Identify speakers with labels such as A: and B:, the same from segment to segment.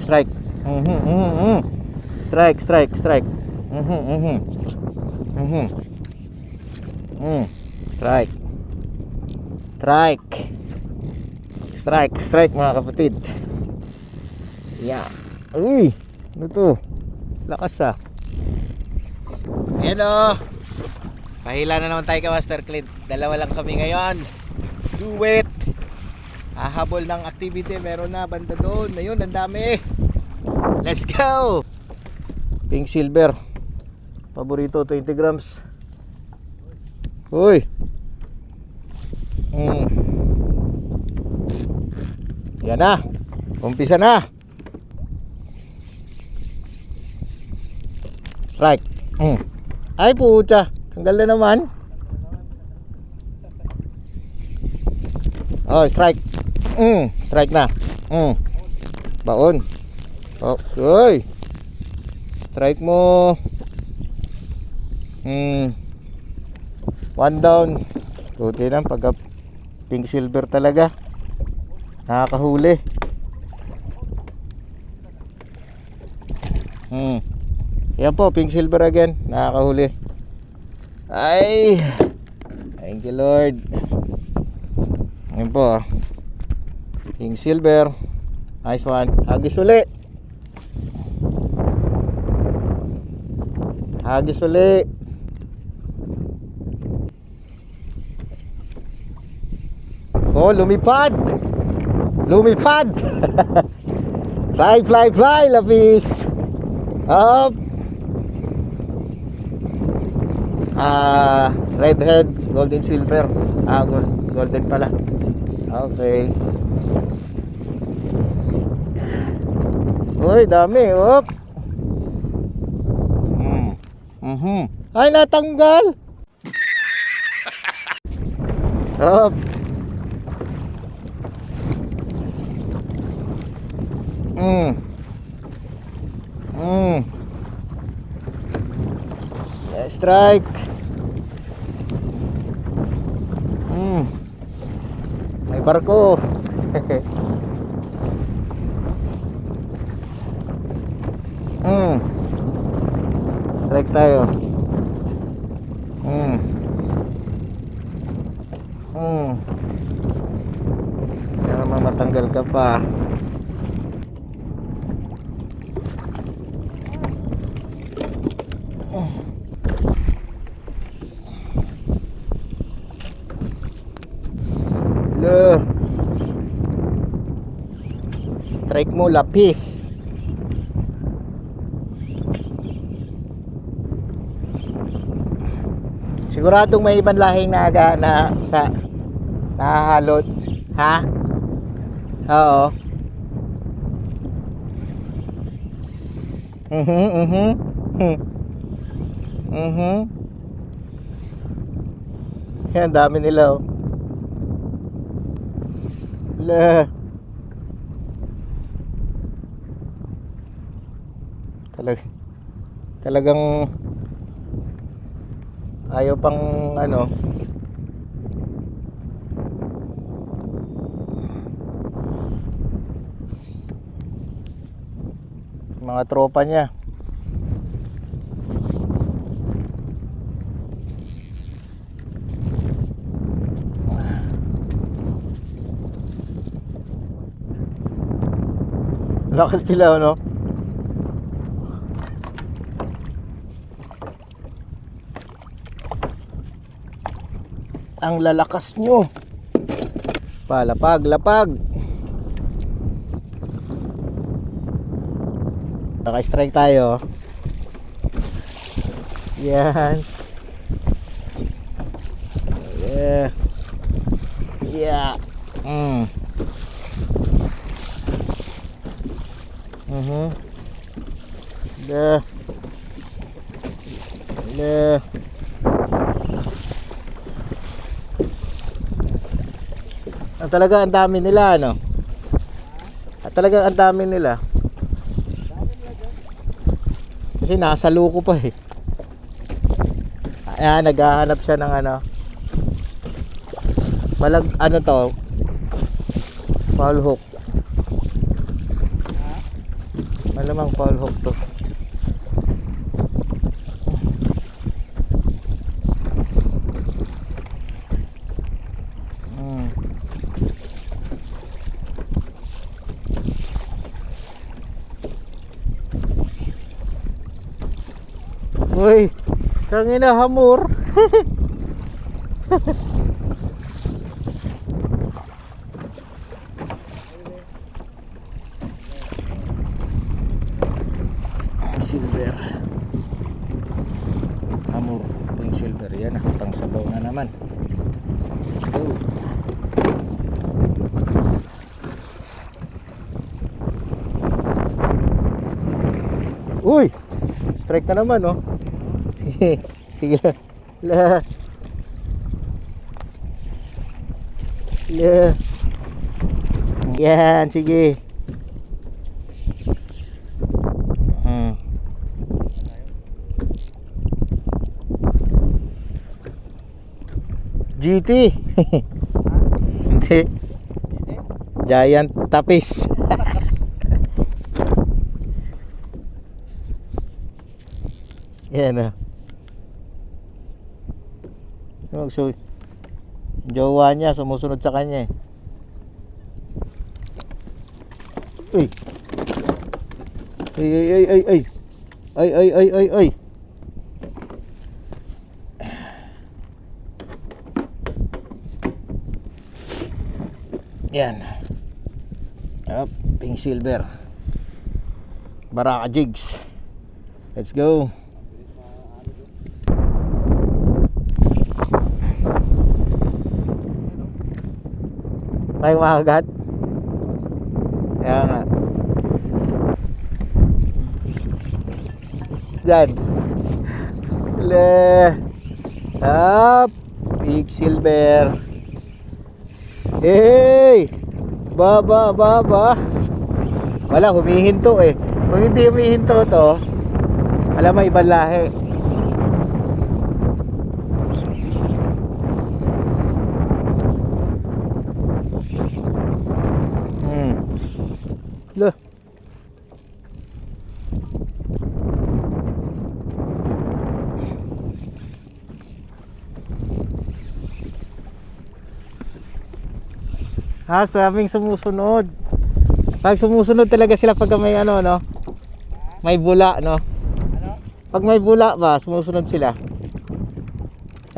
A: strike. Strike, strike, strike. Strike. Strike. Strike, strike mga kapatid. Yeah. Uy, ano to? Lakas ah. Ayan o. Pahila na naman tayo ka Master Clint. Dalawa lang kami ngayon. Do it. Hahabol ng activity. Meron na banda doon. Ayun, ang dami. Let's go. Pink silver. Paborito 20 grams. Uy. Yan na. Umpisa na. Strike. Ay puta. Tanggal na naman. Oh, strike. Strike na. Baon. Oh, uy. Strike mo. One down. Buti lang pagka pink silver talaga. Nakakahuli. Yan po, pink silver again. Nakakahuli. Ay, thank you Lord. Yan po, pink silver. Nice one. Hagis uli. Hagis uli. Oh, lumipad. Lumipad. Fly, fly, fly, lapis. Up. Redhead, golden silver. Golden pala. Okay. Uy, dami. Up. Ay, natanggal. Up. Yeah, strike. May barko. Strike tayo. Kaya naman matanggal ka pa. Strike mo lapis. Siguradong may ibang lahing na sa nahahalot. Ha? Oo. Yan, dami nila oh. Talagang ayaw pang ano. Mga tropa niya. Lakas nila ano. Ang lalakas nyo. Palapag, lapag. Naka-strike tayo. Yan. Yeah. Yeah. Talaga ang dami nila ano. Talaga ang dami nila. Kasi nasa luko pa eh. Ayan, naghahanap siya ng ano. Ano to? Foul hook. Malamang Paul Hook to. Uy, tangina hamor. Silver. Hamor, yung silver yan, pang sabaw na naman. Let's go. Uy, strike na naman, oh. Sige la. La. Yan, sige. GT. Hindi. Giant tapis. Yan, oh. So, jowa niya sumusunod sa kanya, eh. Uy. Ay ay ay ay ay. Ay ay ay ay ay. Yan. Up, pink silver. Baraka jigs. Let's go. May makagat. Kaya nga. Diyan. Le. Up. Big silver. Hey! Baba. Wala, humihinto, eh. Kung hindi humihinto to, wala, may ibang lahi. Loh. Maraming sumusunod. Pag sumusunod talaga sila pag may ano, no? May bula, no? Pag may bula ba, sumusunod sila.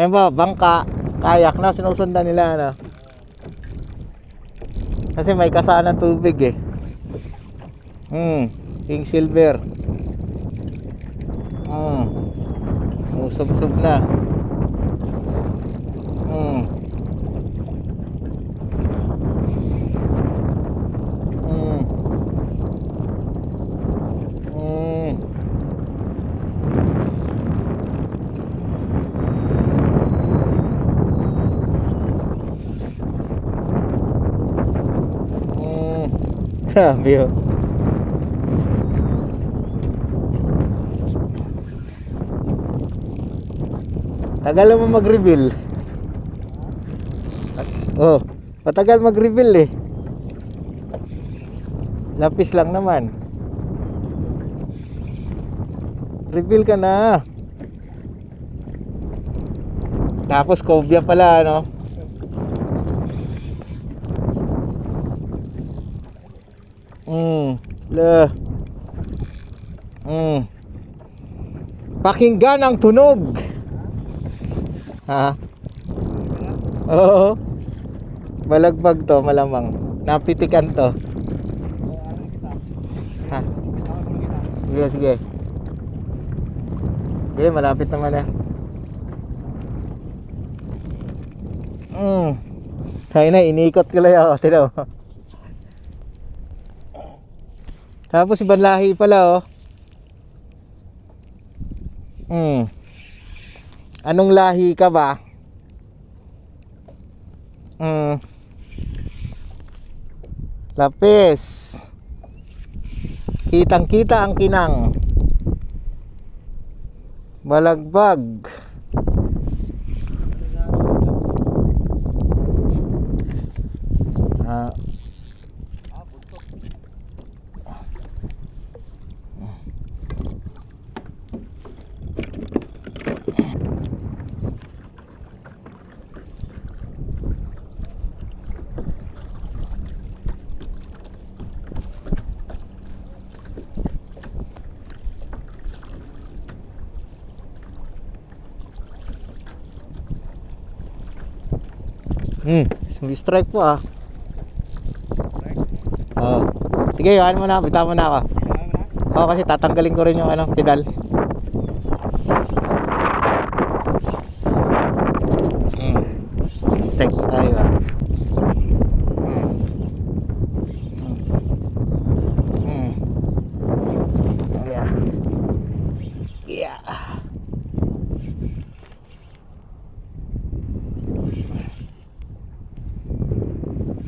A: Ayun ba, bangka, kayak na, sinusundan nila, ano? Kasi may kasaan ng tubig, eh. Pink silver. Usog-sog na. Grabe, oh. Tagal mo mag-reveal. Oh, matagal mag-reveal, eh. Lapis lang naman. Reveal ka na. Tapos cobia pala, no? Pakinggan ang tunog. Ha? Oo. Balagbag to, malamang. Napitikan to. Ha? Sige. Sige, malapit naman, eh. Kaya na, inikot ko lang ako. Tinaw. Tapos ibang lahi pala, oh. Anong lahi ka ba? Lapis. Kitang-kita ang kinang. Balagbag. May strike po ah. Oo. Sige, yan mo na. Bitaw mo na ako. Oo, kasi tatanggalin ko rin yung ano, pedal. Strike tayo ah. Yeah. Yeah.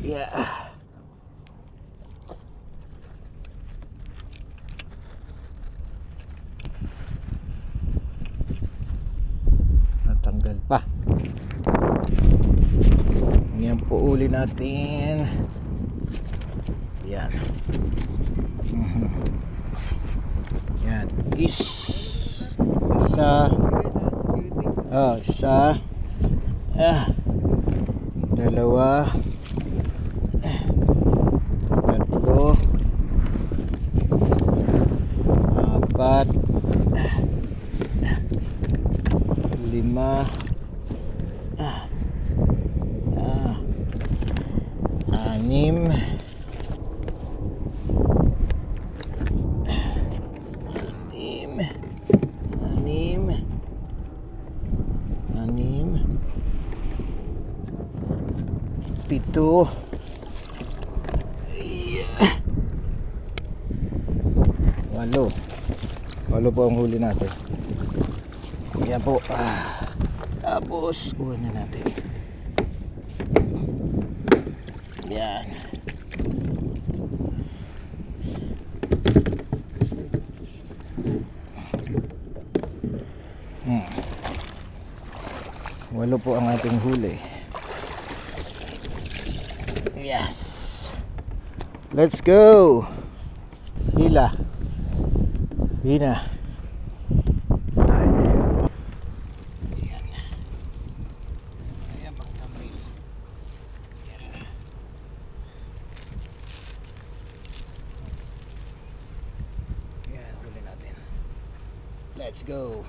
A: Yeah. Natanggal pa. Yan po uli natin. Yan. Yan. Isa. Isa. Dalawa. Tatlo. Apat. Lima. Anim. Pito. Walo po ang huli natin. Yan po. Tapos kuha na natin. Yan. Walo po ang ating huli. Yes. Let's go. Hila. Hina. Ayan. Ayan bang thumbnail. Ayan, huli natin. Let's go.